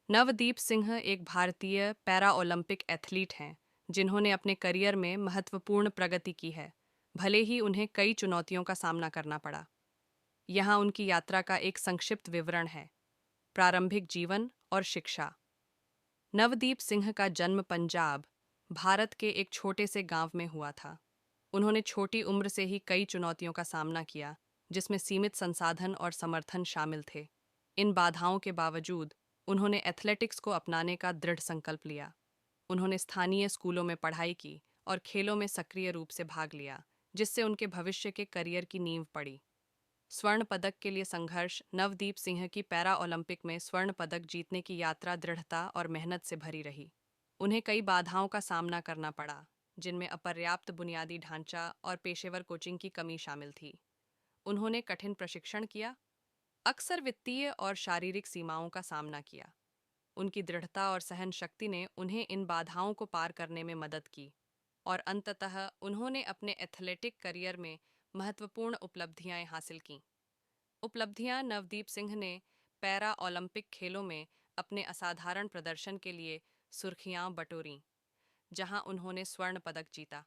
नवदीप सिंह एक भारतीय para Olympic athlete हैं जिन्होंने अपने करियर में महत्वपूर्ण प्रगति की है, भले ही उन्हें कई चुनौतियों का सामना करना पड़ा। यहाँ उनकी यात्रा का एक संक्षिप्त विवरण है। प्रारंभिक जीवन और शिक्षा। नवदीप सिंह का जन्म पंजाब, भारत के एक छोटे से गांव में हुआ था। उन्होंने छोटी उम्र से ही कई चुनौतियों का सामना किया, जिसमें सीमित संसाधन और समर्थन शामिल थे। इन बाधाओं के बावजूद उन्होंने एथलेटिक्स को अपनाने का दृढ़ संकल्प लिया। उन्होंने स्थानीय स्कूलों में पढ़ाई की और खेलों में सक्रिय रूप से भाग लिया, जिससे उनके भविष्य के करियर की नींव पड़ी। स्वर्ण पदक के लिए संघर्ष। नवदीप सिंह की पैरा ओलंपिक में स्वर्ण पदक जीतने की यात्रा दृढ़ता और मेहनत से भरी रही। उन्हें कई बाधाओं का सामना करना पड़ा, जिनमें अपर्याप्त बुनियादी ढांचा और पेशेवर कोचिंग की कमी शामिल थी। उन्होंने कठिन प्रशिक्षण किया, अक्सर वित्तीय और शारीरिक सीमाओं का सामना किया। उनकी दृढ़ता और सहन शक्ति ने उन्हें इन बाधाओं को पार करने में मदद की और अंततः उन्होंने अपने एथलेटिक करियर में महत्वपूर्ण उपलब्धियां हासिल कीं। उपलब्धियां। नवदीप सिंह ने पैरा ओलंपिक खेलों में अपने असाधारण प्रदर्शन के लिए सुर्खियां बटोरीं, जहां उन्होंने स्वर्ण पदक जीता।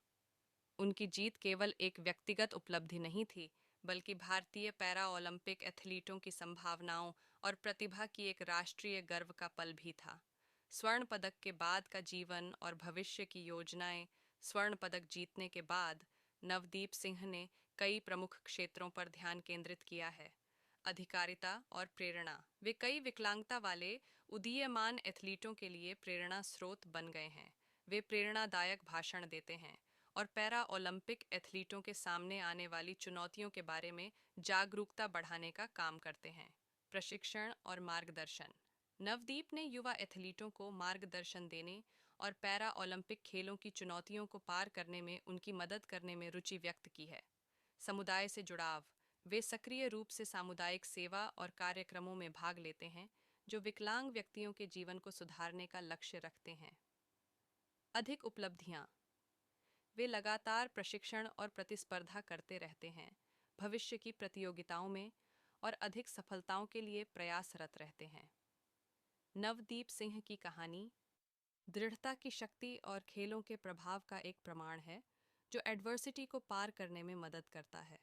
उनकी जीत केवल एक व्यक्तिगत उपलब्धि नहीं थी, बल्कि भारतीय पैरा ओलंपिक एथलीटों की संभावनाओं और प्रतिभा की एक राष्ट्रीय गर्व का पल भी था। स्वर्ण पदक के बाद का जीवन और भविष्य की योजनाएं। स्वर्ण पदक जीतने के बाद नवदीप सिंह ने कई प्रमुख क्षेत्रों पर ध्यान केंद्रित किया है। अधिकारिता और प्रेरणा। वे कई विकलांगता वाले उदीयमान एथलीटों के लिए प्रेरणा स्रोत बन गए हैं। वे प्रेरणादायक भाषण देते हैं और पैरा ओलंपिक एथलीटों के सामने आने वाली चुनौतियों के बारे में जागरूकता बढ़ाने का काम करते हैं। प्रशिक्षण और मार्गदर्शन। नवदीप ने युवा एथलीटों को मार्गदर्शन देने और पैरा ओलंपिक खेलों की चुनौतियों को पार करने में उनकी मदद करने में रुचि व्यक्त की है। समुदाय से जुड़ाव। वे सक्रिय रूप से सामुदायिक सेवा और कार्यक्रमों में भाग लेते हैं, जो विकलांग व्यक्तियों के जीवन को सुधारने का लक्ष्य रखते हैं। अधिक उपलब्धियां। वे लगातार प्रशिक्षण और प्रतिस्पर्धा करते रहते हैं, भविष्य की प्रतियोगिताओं में और अधिक सफलताओं के लिए प्रयासरत रहते हैं। नवदीप सिंह की कहानी दृढ़ता की शक्ति और खेलों के प्रभाव का एक प्रमाण है, जो एडवर्सिटी को पार करने में मदद करता है।